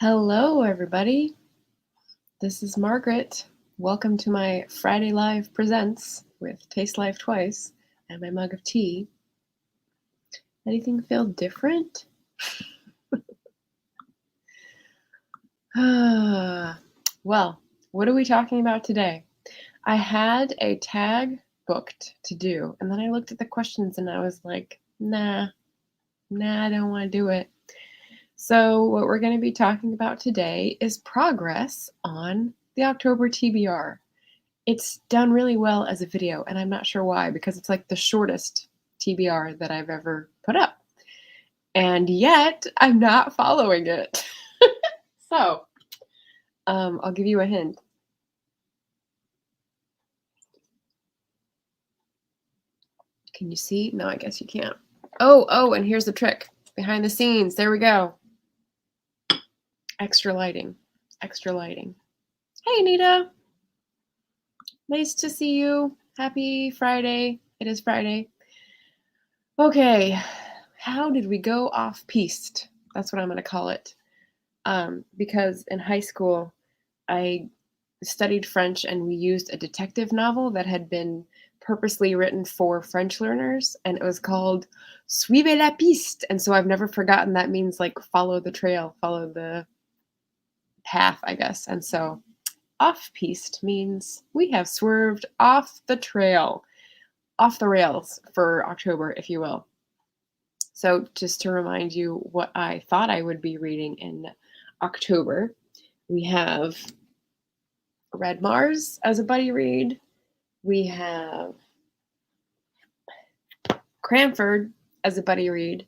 Hello, everybody. This is Margaret. Welcome to my Friday Live Presents with Taste Life Twice and my mug of tea. Anything feel different? Well, what are we talking about today? I had a tag booked to do, and then I looked at the questions and I was like, nah, I don't want to do it. So what we're going to be talking about today is progress on the October TBR. It's done really well as a video, and I'm not sure why, because it's like the shortest TBR that I've ever put up. And yet, I'm not following it. So, I'll give you a hint. Can you see? No, I guess you can't. Oh, and here's the trick. Behind the scenes, there we go. Extra lighting. Hey, Anita. Nice to see you. Happy Friday. It is Friday. Okay, how did we go off-piste? That's what I'm going to call it. Because in high school, I studied French and we used a detective novel that had been purposely written for French learners, and it was called Suivez la piste. And so I've never forgotten that means like follow the trail, follow the path, I guess. And so off-piste means we have swerved off the trail, off the rails for October, if you will. So just to remind you what I thought I would be reading in October, we have Red Mars as a buddy read. We have Cranford as a buddy read.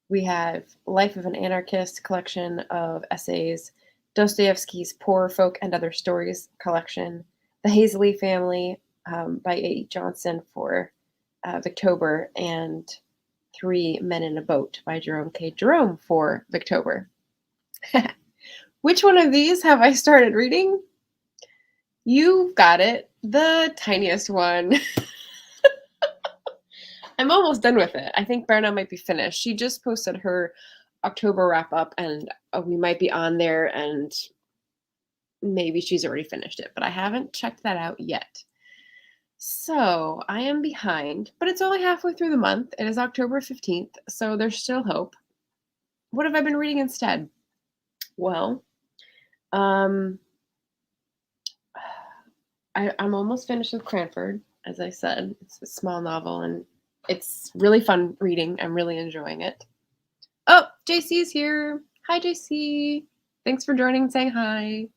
We have Life of an Anarchist collection of essays, Dostoevsky's Poor Folk and Other Stories collection, The Hazeley Family by A. Johnson for Victober, and Three Men in a Boat by Jerome for Victober. Which one of these have I started reading? You got it, the tiniest one. I'm almost done with it. I think Berna might be finished. She just posted her October wrap up, and we might be on there, and maybe she's already finished it, but I haven't checked that out yet. So I am behind, but it's only halfway through the month. It is October 15th, so there's still hope. What have I been reading instead? Well, I'm almost finished with Cranford, as I said. It's a small novel, and it's really fun reading. I'm really enjoying it. Oh, JC is here. Hi, JC. Thanks for joining and saying hi.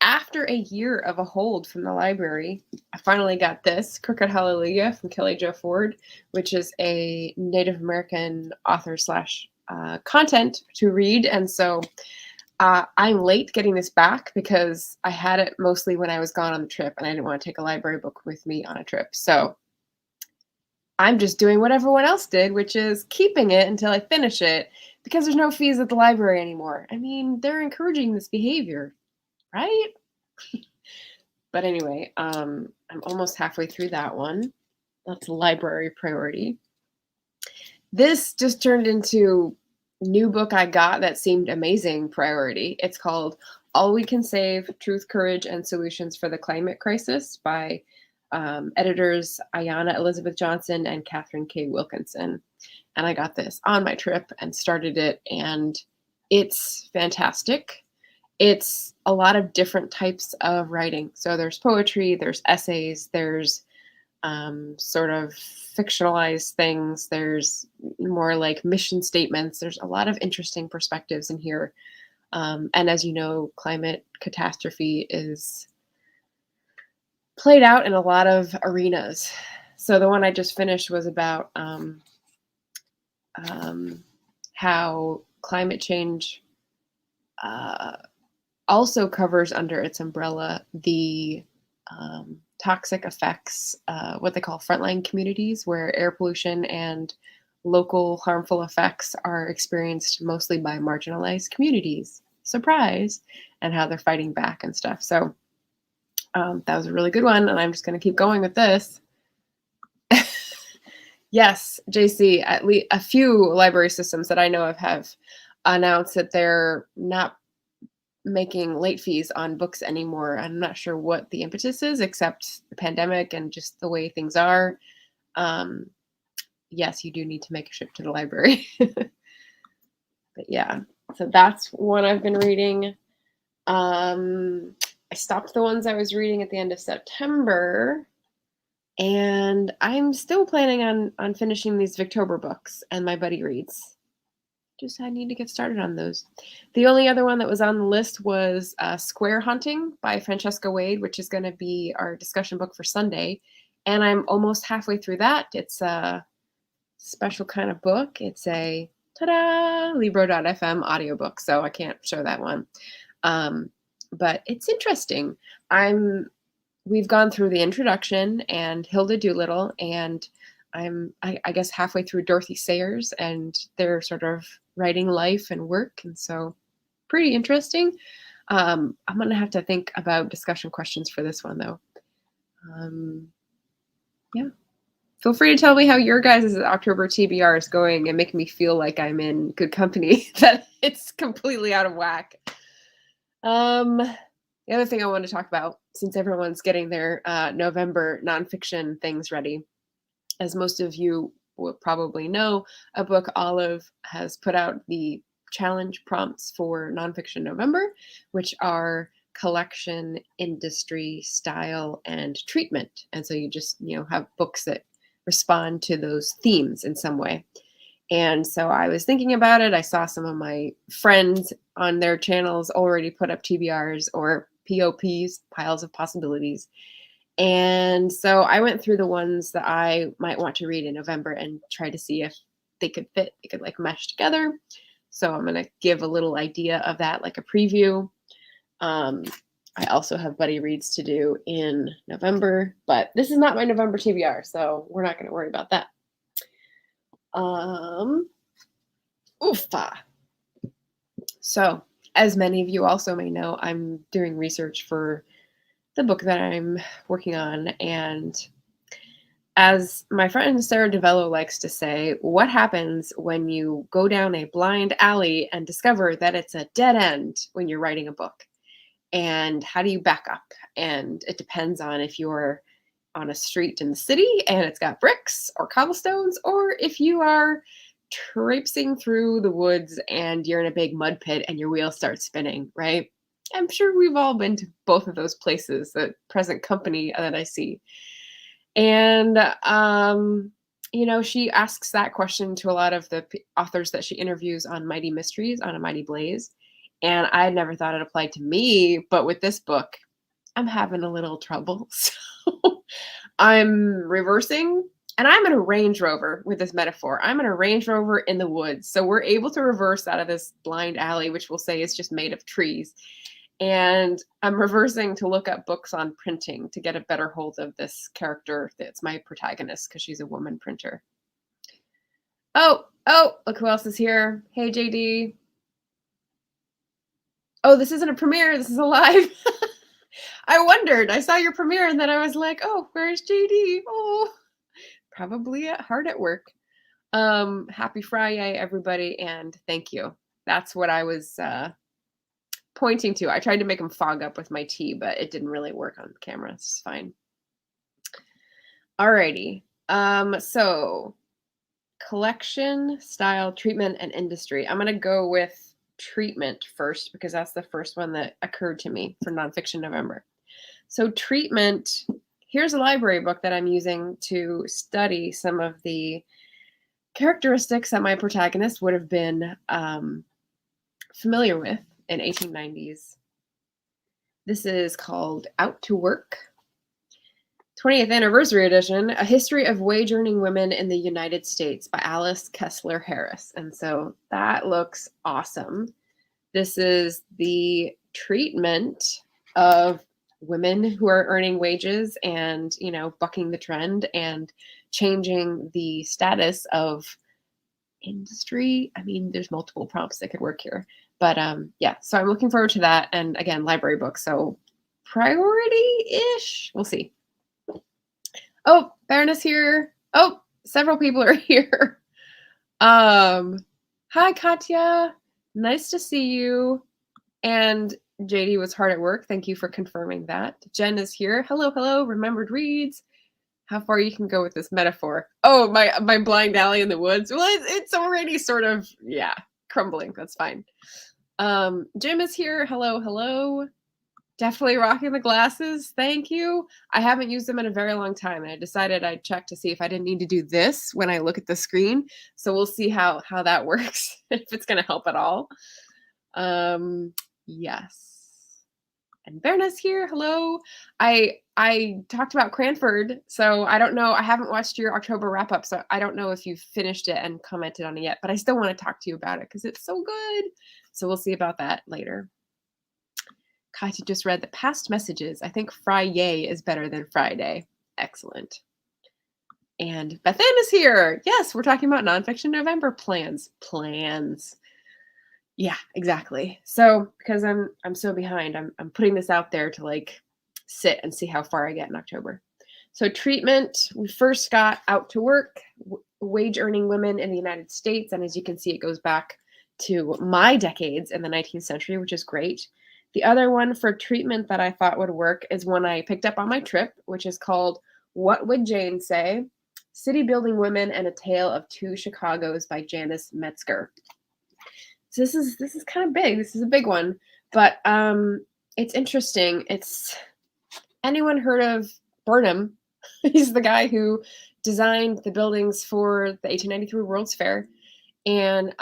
After a year of a hold from the library, I finally got this, Crooked Hallelujah from Kelli Jo Ford, which is a Native American author slash content to read. And so I'm late getting this back because I had it mostly when I was gone on the trip, and I didn't want to take a library book with me on a trip. So I'm just doing what everyone else did, which is keeping it until I finish it, because there's no fees at the library anymore. I mean, they're encouraging this behavior, right? But anyway, I'm almost halfway through that one. That's a library priority. This just turned into new book I got that seemed amazing priority. It's called All We Can Save: Truth, Courage, and Solutions for the Climate Crisis by editors Ayanna Elizabeth Johnson and Catherine K. Wilkinson. And I got this on my trip and started it, and it's fantastic. It's a lot of different types of writing. So there's poetry, there's essays, there's sort of fictionalized things, there's more like mission statements. There's a lot of interesting perspectives in here. And as you know, climate catastrophe is played out in a lot of arenas. So the one I just finished was about how climate change also covers under its umbrella the toxic effects, what they call frontline communities, where air pollution and local harmful effects are experienced mostly by marginalized communities. Surprise! And how they're fighting back and stuff. So that was a really good one, and I'm just going to keep going with this. Yes, JC, at least a few library systems that I know of have announced that they're not making late fees on books anymore. I'm not sure what the impetus is, except the pandemic and just the way things are. Yes, you do need to make a trip to the library. But yeah, so that's one I've been reading. I stopped the ones I was reading at the end of September, and I'm still planning on finishing these Victober books and my buddy reads. Just I need to get started on those. The only other one that was on the list was Square Hunting by Francesca Wade, which is going to be our discussion book for Sunday. And I'm almost halfway through that. It's a special kind of book. It's a ta-da Libro.fm audiobook, so I can't show that one. But it's interesting. We've gone through the introduction and Hilda Doolittle, and I guess halfway through Dorothy Sayers, and they're sort of writing life and work, and so pretty interesting. I'm gonna have to think about discussion questions for this one though. Yeah, feel free to tell me how your guys' October TBR is going and make me feel like I'm in good company, that it's completely out of whack. The other thing I want to talk about, since everyone's getting their November nonfiction things ready, as most of you will probably know, a book Olive has put out the challenge prompts for Nonfiction November, which are collection, industry, style, and treatment. And so you just, have books that respond to those themes in some way. And so I was thinking about it. I saw some of my friends on their channels already put up TBRs or POPs, piles of possibilities. And so I went through the ones that I might want to read in November and try to see if they could fit, they could like mesh together. So I'm going to give a little idea of that, like a preview. I also have buddy reads to do in November, but this is not my November TBR, so we're not going to worry about that. Oofa. So, as many of you also may know, I'm doing research for the book that I'm working on, and as my friend Sarah DeVello likes to say, what happens when you go down a blind alley and discover that it's a dead end when you're writing a book? And how do you back up? And it depends on if you're on a street in the city and it's got bricks or cobblestones, or if you are traipsing through the woods and you're in a big mud pit and your wheel starts spinning, right? I'm sure we've all been to both of those places, the present company that I see. And, she asks that question to a lot of the authors that she interviews on Mighty Mysteries, on A Mighty Blaze. And I had never thought it applied to me, but with this book, I'm having a little trouble. So I'm reversing, and I'm in a Range Rover with this metaphor. I'm in a Range Rover in the woods. So we're able to reverse out of this blind alley, which we'll say is just made of trees. And I'm reversing to look up books on printing to get a better hold of this character that's my protagonist, because she's a woman printer. Oh, look who else is here. Hey, JD. Oh, this isn't a premiere. This is a live. I wondered. I saw your premiere, and then I was like, oh, where's JD? Oh, probably hard at work. Happy Friday, everybody, and thank you. That's what I was pointing to. I tried to make him fog up with my tea, but it didn't really work on camera. It's fine. Alrighty. So collection, style, treatment, and industry. I'm going to go with treatment first, because that's the first one that occurred to me for Nonfiction November. So treatment, here's a library book that I'm using to study some of the characteristics that my protagonist would have been familiar with in 1890s. This is called Out to Work, 20th Anniversary Edition, A History of Wage-Earning Women in the United States by Alice Kessler-Harris. And so that looks awesome. This is the treatment of women who are earning wages and, bucking the trend and changing the status of industry. I mean, there's multiple prompts that could work here. But yeah, so I'm looking forward to that. And again, library book, so priority-ish. We'll see. Oh, Berna's here. Oh, several people are here. Hi, Katya. Nice to see you. And JD was hard at work. Thank you for confirming that. Jen is here. Hello, hello. Remembered reads. How far you can go with this metaphor? Oh, my blind alley in the woods. Well, it's already sort of, yeah, crumbling. That's fine. Jim is here. Hello, hello. Definitely rocking the glasses. Thank you. I haven't used them in a very long time, and I decided I'd check to see if I didn't need to do this when I look at the screen. So we'll see how that works, if it's going to help at all. Yes. And Berna's here. Hello. I talked about Cranford, so I don't know. I haven't watched your October wrap up, so I don't know if you've finished it and commented on it yet, but I still want to talk to you about it because it's so good. So we'll see about that later. Katya just read the past messages. I think Friday is better than Friday. Excellent. And Beth Ann is here. Yes, we're talking about Nonfiction November plans. Yeah, exactly. So because I'm so behind, I'm putting this out there to like sit and see how far I get in October. So treatment, we first got Out to Work, wage earning women in the United States. And as you can see, it goes back to my decades in the 19th century, which is great. The other one for treatment that I thought would work is one I picked up on my trip, which is called What Would Jane Say? City Building Women and a Tale of Two Chicagos by Janice Metzger. So this is kind of big. This is a big one, but it's interesting. It's anyone heard of Burnham? He's the guy who designed the buildings for the 1893 World's Fair, and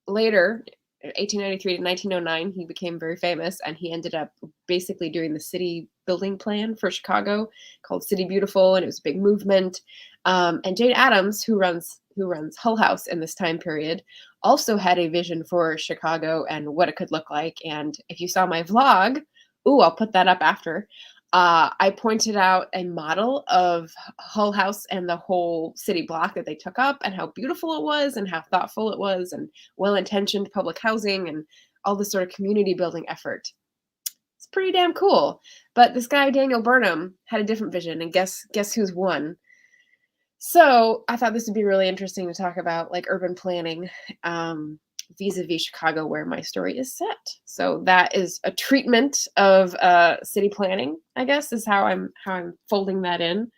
later, 1893 to 1909, he became very famous, and he ended up basically doing the city building plan for Chicago called City Beautiful, and it was a big movement. And Jane Addams, who runs Hull House in this time period, also had a vision for Chicago and what it could look like. And if you saw my vlog, I'll put that up after. I pointed out a model of Hull House and the whole city block that they took up and how beautiful it was and how thoughtful it was and well-intentioned public housing and all this sort of community building effort. It's pretty damn cool. But this guy, Daniel Burnham, had a different vision, and guess who's won? So I thought this would be really interesting to talk about, like urban planning, vis-a-vis Chicago, where my story is set. So that is a treatment of city planning, I guess, is how I'm folding that in.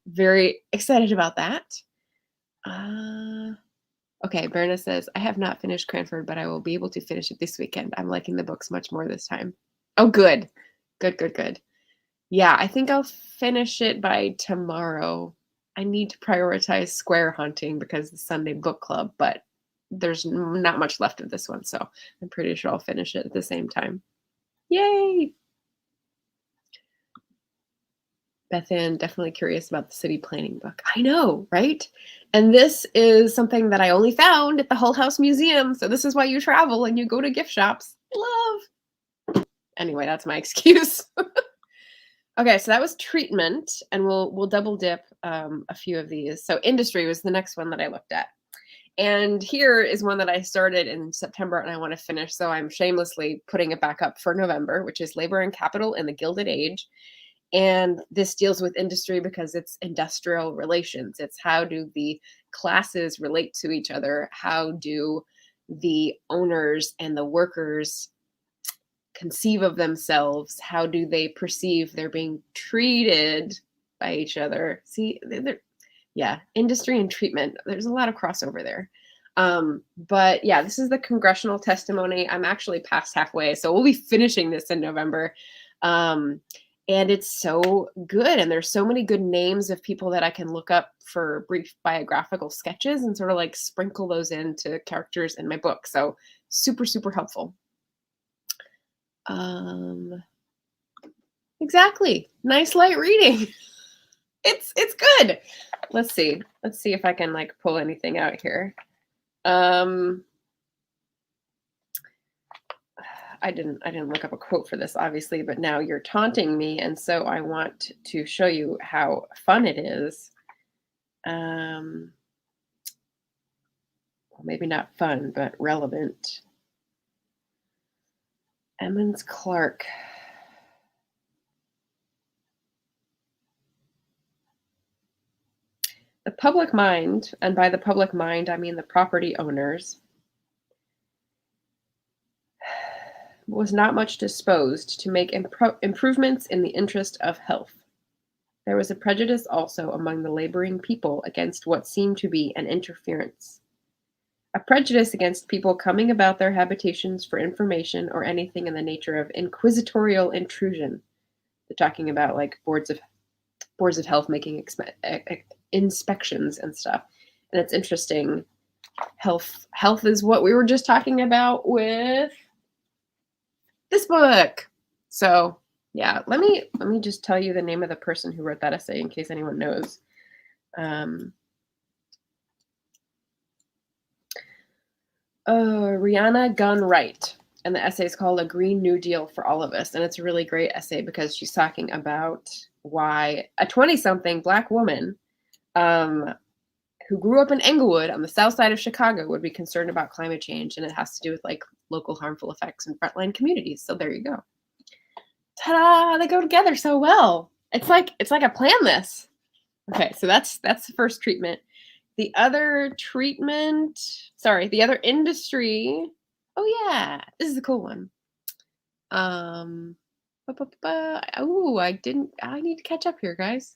Very excited about that. Okay, Berna says, I have not finished Cranford, but I will be able to finish it this weekend. I'm liking the books much more this time. Oh, good. Good. Yeah, I think I'll finish it by tomorrow. I need to prioritize square hunting because the Sunday book club, but there's not much left of this one, so I'm pretty sure I'll finish it at the same time. Yay! Beth Ann, definitely curious about the city planning book. I know, right? And this is something that I only found at the Hull House Museum, so this is why you travel and you go to gift shops. Love! Anyway, that's my excuse. Okay, so that was treatment, and we'll double dip a few of these. So industry was the next one that I looked at. And here is one that I started in September and I want to finish, so I'm shamelessly putting it back up for November, which is Labor and Capital in the Gilded Age. And this deals with industry because it's industrial relations. It's how do the classes relate to each other? How do the owners and the workers conceive of themselves? How do they perceive they're being treated by each other? See, yeah, industry and treatment. There's a lot of crossover there. But yeah, this is the congressional testimony. I'm actually past halfway, so we'll be finishing this in November. And it's so good. And there's so many good names of people that I can look up for brief biographical sketches and sort of like sprinkle those into characters in my book. So super, super helpful. Exactly. Nice light reading. It's good. Let's see if I can like pull anything out here. I didn't look up a quote for this, obviously, but now you're taunting me, and so I want to show you how fun it is. Well, maybe not fun, but relevant. Emmons Clark. The public mind, and by the public mind, I mean the property owners, was not much disposed to make improvements in the interest of health. There was a prejudice also among the laboring people against what seemed to be an interference. A prejudice against people coming about their habitations for information or anything in the nature of inquisitorial intrusion. They're talking about like boards of health making inspections and stuff. And it's interesting. Health is what we were just talking about with this book. So yeah, let me just tell you the name of the person who wrote that essay in case anyone knows. Rihanna Gunn Wright, and the essay is called A Green New Deal for All of Us. And it's a really great essay because she's talking about why a 20-something Black woman who grew up in Englewood on the south side of Chicago would be concerned about climate change. And it has to do with like local harmful effects in frontline communities. So there you go. Ta-da! They go together so well. It's like I planned this. Okay, so that's the first treatment. The other industry. Oh yeah, this is a cool one. I need to catch up here, guys.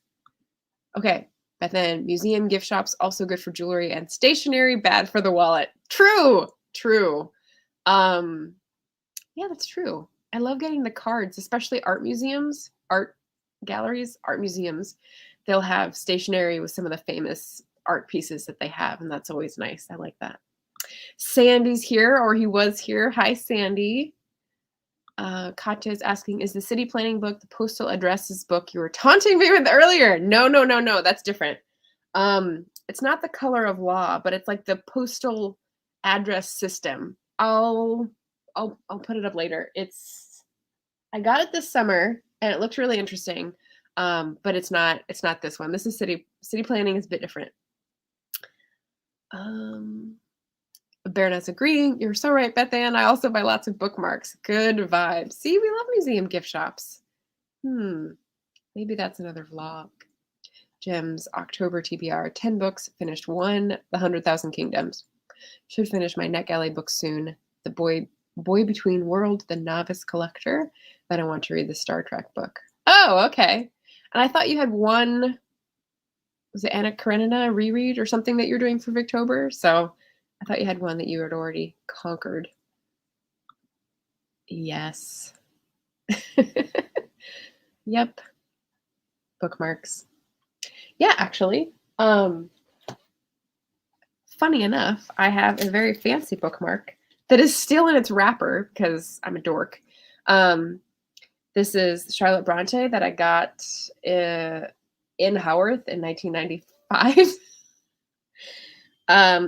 Okay, but then museum gift shops also good for jewelry, and stationery bad for the wallet. True. Yeah, that's true. I love getting the cards, especially art museums, art galleries, art museums. They'll have stationery with some of the famous art pieces that they have, and that's always nice. I like that. Sandy's here, or he was here. Hi, Sandy. Katya is asking, is the city planning book the postal addresses book you were taunting me with earlier? No. That's different. It's not the color of law, but it's like the postal address system. I'll put it up later. I got it this summer and it looked really interesting. But it's not this one. This is city planning is a bit different. Berna's agreeing. You're so right, Beth Ann. I also buy lots of bookmarks. Good vibes. See, we love museum gift shops. Maybe that's another vlog. Gems, October TBR, 10 books, finished 1, The 100,000 Kingdoms. Should finish my NetGalley book soon. The Boy Between World, The Novice Collector. Then I want to read the Star Trek book. Oh, okay. And I thought you had one, was it Anna Karenina reread or something that you're doing for Victober? So I thought you had one that you had already conquered. Yes. Yep. Bookmarks. Yeah, actually. Funny enough, I have a very fancy bookmark that is still in its wrapper because I'm a dork. This is Charlotte Bronte that I got in Haworth in 1995.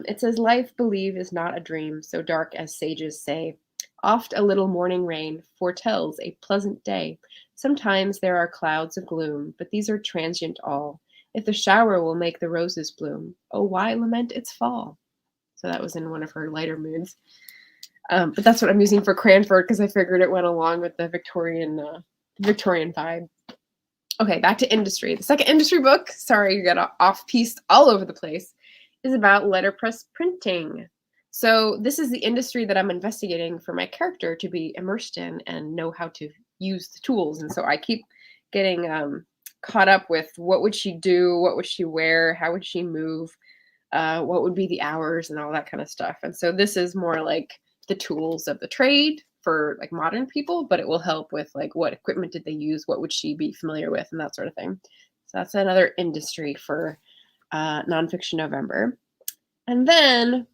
It says, life, believe, is not a dream, so dark as sages say. Oft a little morning rain foretells a pleasant day. Sometimes there are clouds of gloom, but these are transient all. If the shower will make the roses bloom, oh, why lament its fall? So that was in one of her lighter moods. But that's what I'm using for Cranford because I figured it went along with the Victorian vibe. Okay, back to industry. The second industry book, sorry, you got off-piste all over the place, is about letterpress printing. So this is the industry that I'm investigating for my character to be immersed in and know how to use the tools. And so I keep getting caught up with what would she do, what would she wear, how would she move, what would be the hours and all that kind of stuff. And so this is more like the tools of the trade for like modern people, but it will help with like what equipment did they use, what would she be familiar with, and that sort of thing. So that's another industry for Nonfiction November. And then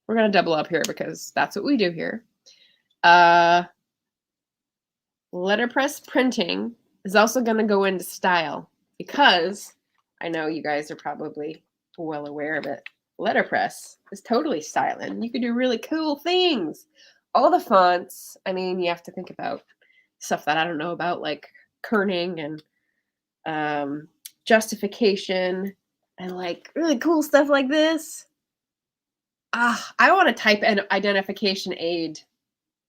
we're going to double up here because that's what we do here. Letterpress printing is also going to go into style because I know you guys are probably well aware of it. Letterpress is totally styling. You could do really cool things. All the fonts, I mean, you have to think about stuff that I don't know about, like kerning and justification and like really cool stuff like this. I want to type an identification aid.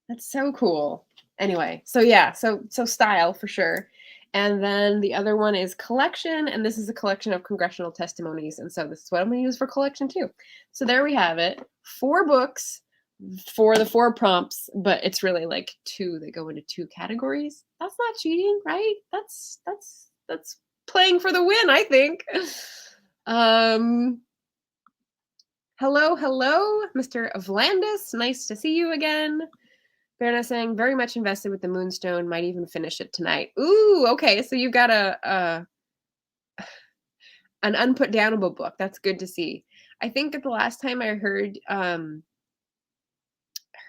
That's so cool. Anyway, so yeah, so style for sure. And then the other one is collection, and this is a collection of congressional testimonies. And so this is what I'm going to use for collection too. So there we have it. 4 books for the 4 prompts, but it's really like 2 that go into 2 categories. That's not cheating, right? That's playing for the win, I think. Hello, Mr. Avlandis. Nice to see you again. Berna saying, very much invested with the Moonstone. Might even finish it tonight. Ooh, okay. So you've got an unputdownable book. That's good to see. I think that the last time I heard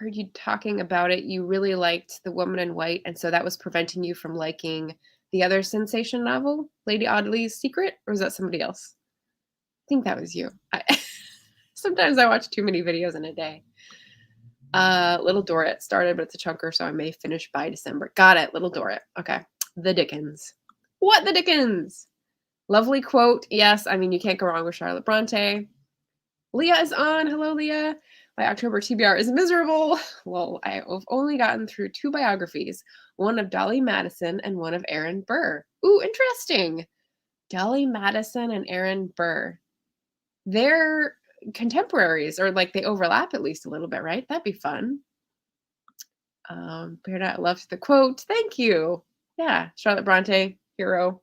you talking about it, you really liked The Woman in White, and so that was preventing you from liking the other sensation novel, Lady Audley's Secret, or was that somebody else? I think that was you. Sometimes I watch too many videos in a day. Little Dorrit started, but it's a chunker, so I may finish by December. Got it, Little Dorrit. Okay. The Dickens. What the Dickens? Lovely quote. Yes, I mean, you can't go wrong with Charlotte Bronte. Leah is on. Hello, Leah. My October TBR is miserable. Well, I've only gotten through 2 biographies, one of Dolly Madison and one of Aaron Burr. Ooh, interesting. Dolly Madison and Aaron Burr. They're contemporaries, or like they overlap at least a little bit, right? That'd be fun. Berna loved the quote. Thank you. Yeah, Charlotte Bronte, hero.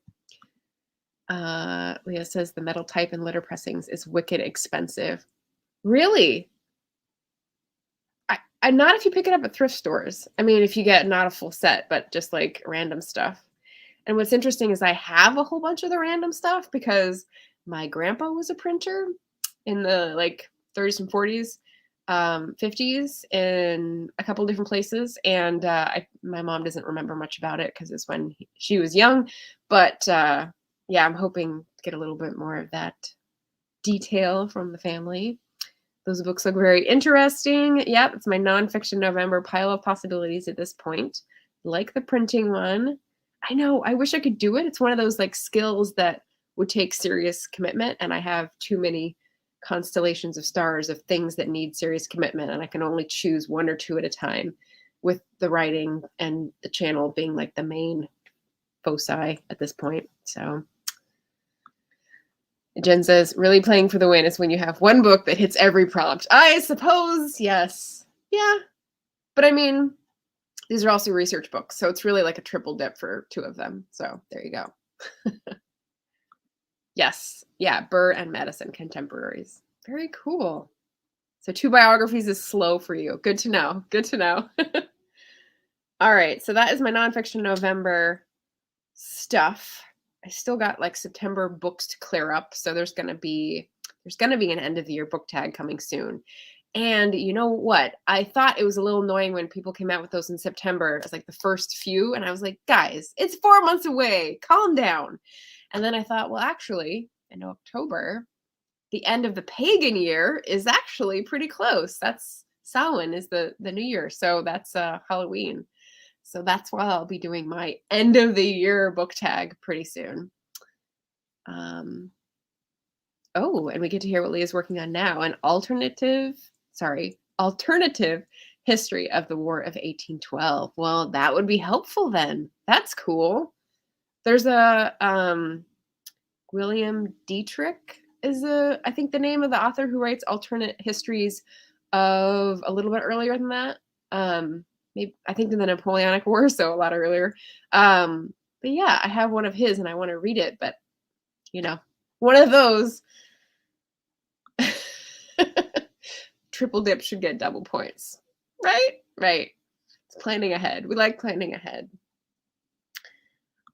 Leah says the metal type in litter pressings is wicked expensive. Really? I not if you pick it up at thrift stores. I mean, if you get not a full set, but just like random stuff. And what's interesting is I have a whole bunch of the random stuff because my grandpa was a printer in the like 30s and 40s, 50s in a couple different places. And my mom doesn't remember much about it because it's when she was young. But yeah, I'm hoping to get a little bit more of that detail from the family. Those books look very interesting. Yep, it's my nonfiction November pile of possibilities at this point. Like the printing one. I know, I wish I could do it. It's one of those like skills that would take serious commitment, and I have too many constellations of stars of things that need serious commitment, and I can only choose 1 or 2 at a time, with the writing and the channel being like the main foci at this point. So Jen says, really playing for the win is when you have one book that hits every prompt. I suppose, yes. Yeah. But I mean, these are also research books, so it's really like a triple dip for 2 of them. So there you go. Yes. Yeah, Burr and Madison, contemporaries. Very cool. So 2 biographies is slow for you. Good to know. Good to know. All right. So that is my nonfiction November stuff. I still got like September books to clear up. So there's going to be an end of the year book tag coming soon. And you know what? I thought it was a little annoying when people came out with those in September. It was like the first few. And I was like, guys, it's 4 months away. Calm down. And then I thought, well, actually, in October, the end of the pagan year is actually pretty close. That's Samhain is the new year. So that's Halloween. So that's why I'll be doing my end of the year book tag pretty soon. Oh, and we get to hear what Leah's working on now, an alternative history of the War of 1812. Well, that would be helpful then. That's cool. There's a William Dietrich is I think the name of the author who writes alternate histories of a little bit earlier than that. Maybe I think in the Napoleonic War, so a lot earlier. But yeah, I have one of his and I want to read it, but you know, one of those triple dip should get double points. Right? Right. It's planning ahead. We like planning ahead.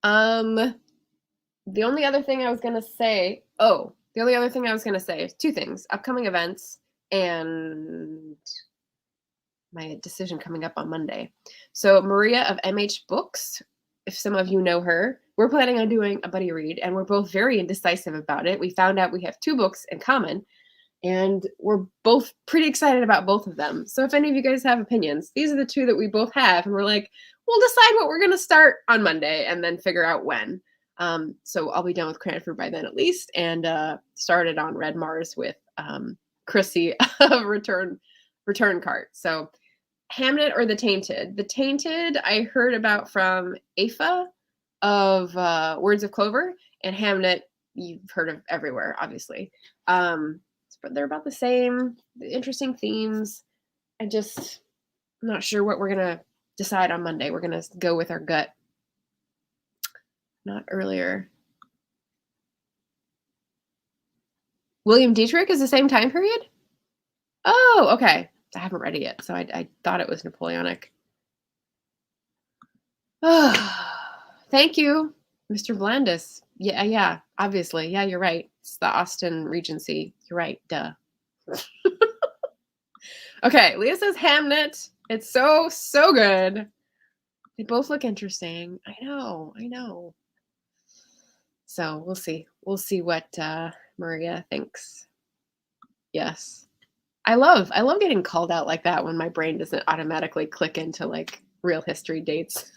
The only other thing I was going to say is 2 things. Upcoming events and my decision coming up on Monday. So Maria of MH Books, if some of you know her, we're planning on doing a buddy read, and we're both very indecisive about it. We found out we have 2 books in common, and we're both pretty excited about both of them. So if any of you guys have opinions, these are the 2 that we both have, and we're like, we'll decide what we're going to start on Monday and then figure out when. So I'll be done with Cranford by then at least, and started on Red Mars with Chrissy of Return Cart. So Hamnet or The Tainted? The Tainted I heard about from Afa, of Words of Clover, and Hamnet you've heard of everywhere, obviously. But they're about the same, interesting themes. I'm not sure what we're gonna decide on Monday. We're gonna go with our gut. Not earlier. William Dietrich is the same time period? Oh, okay. I haven't read it yet, so I thought it was Napoleonic. Thank you, Mr. Blandis. Yeah, obviously. Yeah, you're right. It's the Austin Regency. You're right. Duh. Okay, Leah says Hamnet. It's so good. They both look interesting. I know. So we'll see. We'll see what Maria thinks. Yes. I love getting called out like that when my brain doesn't automatically click into like real history dates.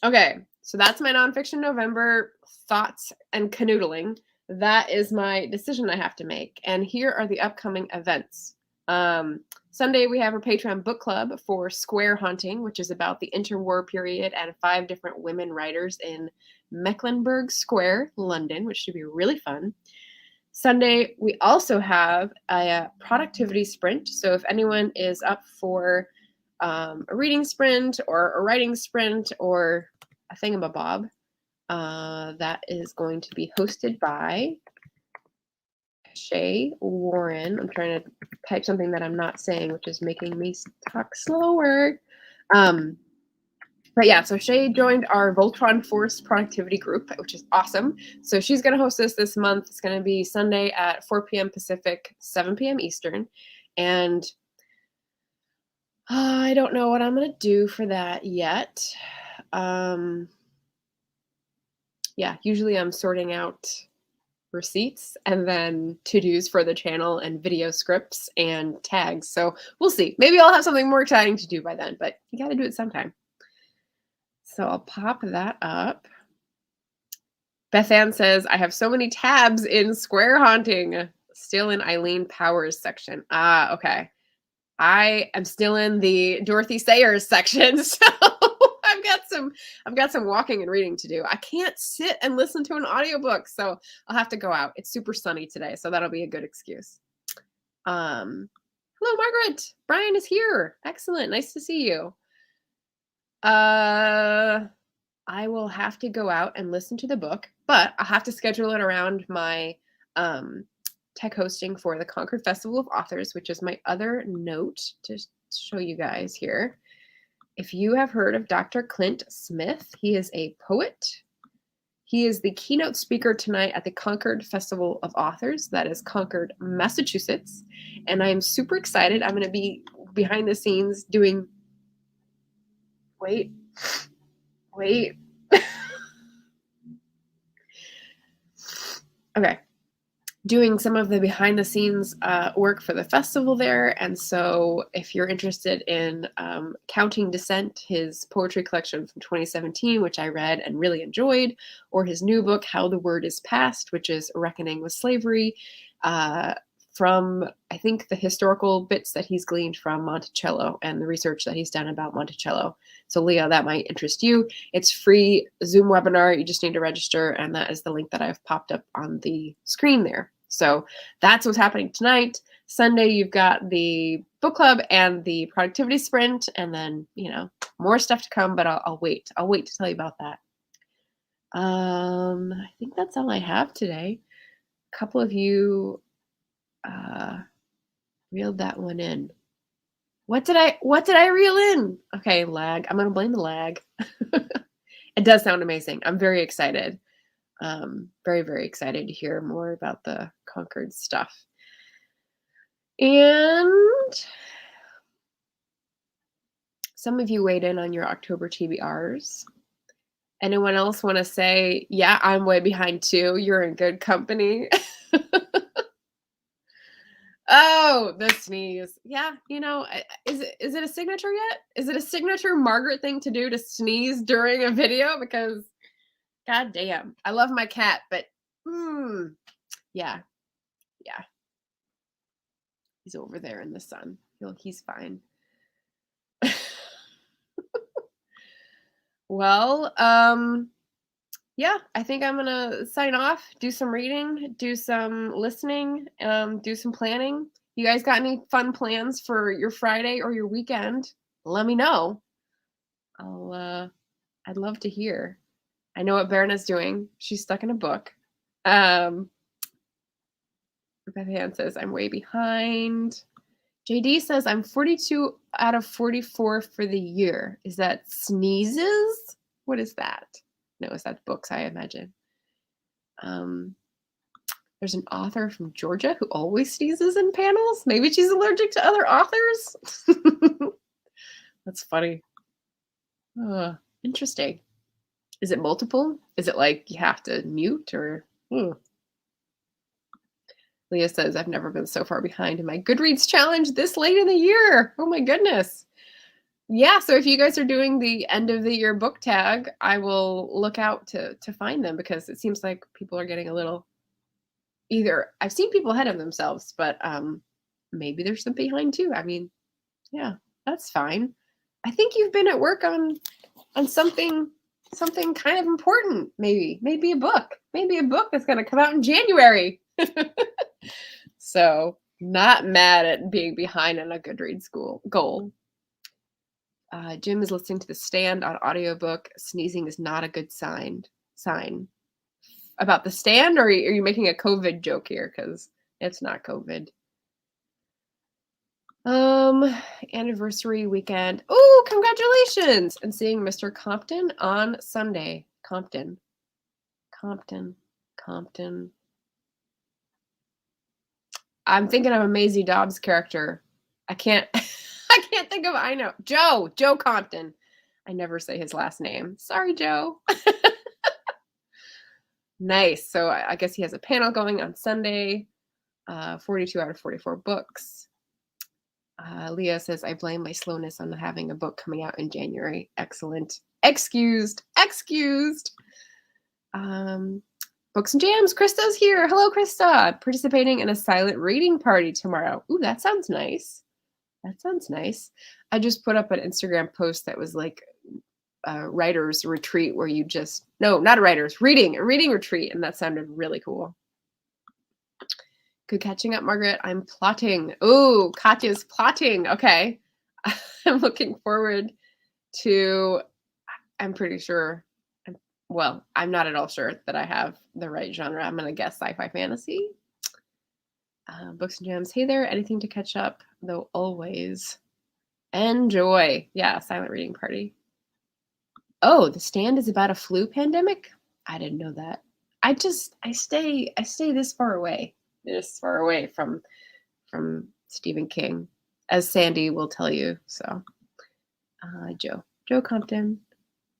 Okay, so that's my nonfiction November thoughts and canoodling. That is my decision I have to make. And here are the upcoming events. Sunday, we have our Patreon book club for Square Haunting, which is about the interwar period and 5 different women writers in Mecklenburgh Square, London, which should be really fun. Sunday, we also have a productivity sprint. So if anyone is up for a reading sprint or a writing sprint or a thingamabob, that is going to be hosted by Shay Warren. I'm trying to type something that I'm not saying, which is making me talk slower. But yeah, so Shay joined our Voltron Force productivity group, which is awesome. So she's going to host this month. It's going to be Sunday at 4 p.m. Pacific, 7 p.m. Eastern. And I don't know what I'm going to do for that yet. Yeah, usually I'm sorting out receipts and then to-dos for the channel and video scripts and tags. So we'll see. Maybe I'll have something more exciting to do by then, but you got to do it sometime. So I'll pop that up. Beth Ann says, I have so many tabs in Square Haunting. Still in Eileen Powers section. Okay. I am still in the Dorothy Sayers section, so I've got some walking and reading to do. I can't sit and listen to an audiobook, so I'll have to go out. It's super sunny today, so that'll be a good excuse. Hello, Margaret. Brian is here. Excellent. Nice to see you. I will have to go out and listen to the book, but I'll have to schedule it around my tech hosting for the Concord Festival of Authors, which is my other note to show you guys here. If you have heard of Dr. Clint Smith, he is a poet. He is the keynote speaker tonight at the Concord Festival of Authors. That is Concord, Massachusetts. And I'm super excited. I'm going to be behind the scenes doing... Wait. Okay. Doing some of the behind the scenes work for the festival there. And so if you're interested in Counting Descent, his poetry collection from 2017, which I read and really enjoyed, or his new book, How the Word is Passed, which is Reckoning with Slavery, from, I think, the historical bits that he's gleaned from Monticello and the research that he's done about Monticello. So Leah, that might interest you. It's free Zoom webinar. You just need to register, and that is the link that I've popped up on the screen there. So that's what's happening tonight. Sunday, you've got the book club and the productivity sprint, and then, more stuff to come, but I'll wait. I'll wait to tell you about that. I think that's all I have today. A couple of you reeled that one in. What did I reel in? Okay, lag. I'm gonna blame the lag. It does sound amazing. I'm very excited. Very, very excited to hear more about the Concord stuff. And some of you weighed in on your October TBRs. Anyone else want to say, yeah, I'm way behind too. You're in good company. Oh, the sneeze. Yeah, is it a signature yet? Is it a signature Margaret thing to do to sneeze during a video? Because, god damn, I love my cat, but yeah. He's over there in the sun. He's fine. Well, yeah, I think I'm gonna sign off, do some reading, do some listening, do some planning. You guys got any fun plans for your Friday or your weekend? Let me know. I'd love to hear. I know what Berna's doing. She's stuck in a book. Beth Ann says, I'm way behind. JD says, I'm 42 out of 44 for the year. Is that sneezes? What is that? No, is that books, I imagine. There's an author from Georgia who always sneezes in panels. Maybe she's allergic to other authors. That's funny. Interesting. Is it multiple? Is it like you have to mute or? Leah says, I've never been so far behind in my Goodreads challenge this late in the year. Oh my goodness. Yeah, so if you guys are doing the end of the year book tag, I will look out to find them because it seems like people are getting a little I've seen people ahead of themselves, but maybe there's some behind too. I mean, yeah, that's fine. I think you've been at work on something kind of important, maybe a book that's going to come out in January. So not mad at being behind on a Goodreads goal. Jim is listening to The Stand on audiobook. Sneezing is not a good sign. About The Stand, or are you making a COVID joke here? Because it's not COVID. Anniversary weekend. Oh, congratulations! And seeing Mr. Compton on Sunday. Compton. I'm thinking of a Maisie Dobbs character. I can't think of. I know Joe Compton. I never say his last name. Sorry, Joe. Nice. So I guess he has a panel going on Sunday. 42 out of 44 books. Leah says, I blame my slowness on having a book coming out in January. Excellent. Excused. Books and Jams. Krista's here. Hello, Krista. Participating in a silent reading party tomorrow. Ooh, that sounds nice. I just put up an Instagram post that was like a writer's retreat where you just, no, not a reading retreat. And that sounded really cool. Good catching up, Margaret. I'm plotting. Oh, Katya's plotting. Okay. I'm looking forward to, I'm pretty sure, I'm not at all sure that I have the right genre. I'm going to guess sci-fi fantasy. Books and Jams. Hey there. Anything to catch up, though always enjoy. Yeah, silent reading party. Oh, The Stand is about a flu pandemic? I didn't know that. I stay this far away from Stephen King, as Sandy will tell you. So, Joe Compton,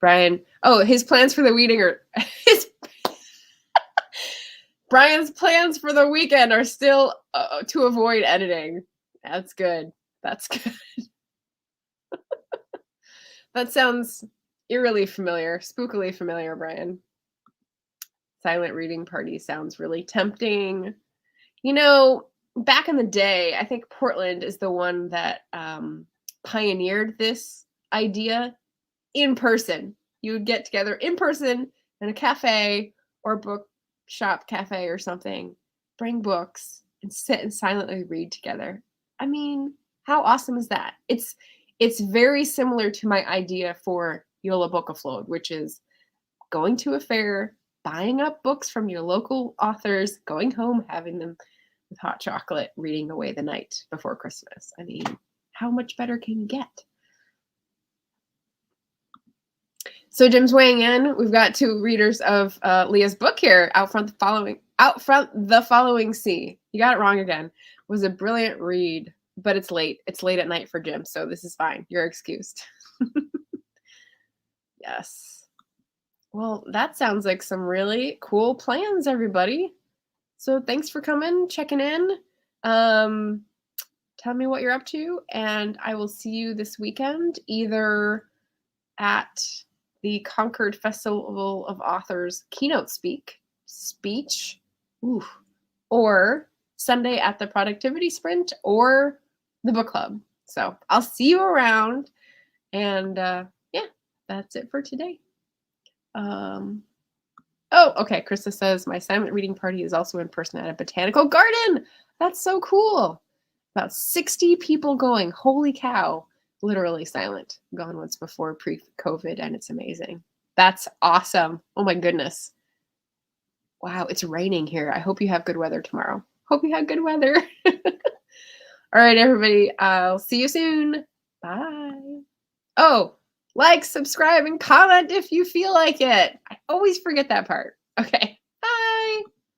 Brian. Oh, his plans for the weekend are Brian's plans for the weekend are still to avoid editing. That's good. That sounds eerily familiar, spookily familiar, Brian. Silent reading party sounds really tempting. You know, back in the day, I think Portland is the one that pioneered this idea in person. You would get together in person in a cafe or bookshop cafe or something, bring books, and sit and silently read together. I mean, how awesome is that? It's very similar to my idea for Yola Book Afloat, which is going to a fair, buying up books from your local authors, going home, having them with hot chocolate, reading away the night before Christmas. I mean, how much better can you get? So Jim's weighing in. We've got two readers of Leah's book here. Out front the following sea. You got it wrong again. It was a brilliant read, but it's late. It's late at night for Jim, so this is fine. You're excused. Yes. Well, that sounds like some really cool plans, everybody. So thanks for coming, checking in. Tell me what you're up to, and I will see you this weekend, either at the Concord Festival of Authors keynote speech, or Sunday at the Productivity Sprint or the book club. So I'll see you around, and that's it for today. Oh, okay. Krista says, my silent reading party is also in person at a botanical garden. That's so cool. About 60 people going. Holy cow. Literally silent. Gone once before pre-COVID, and it's amazing. That's awesome. Oh my goodness. Wow, it's raining here. I hope you have good weather tomorrow. Hope you have good weather. All right, everybody. I'll see you soon. Bye. Oh, like, subscribe, and comment if you feel like it. I always forget that part. Okay.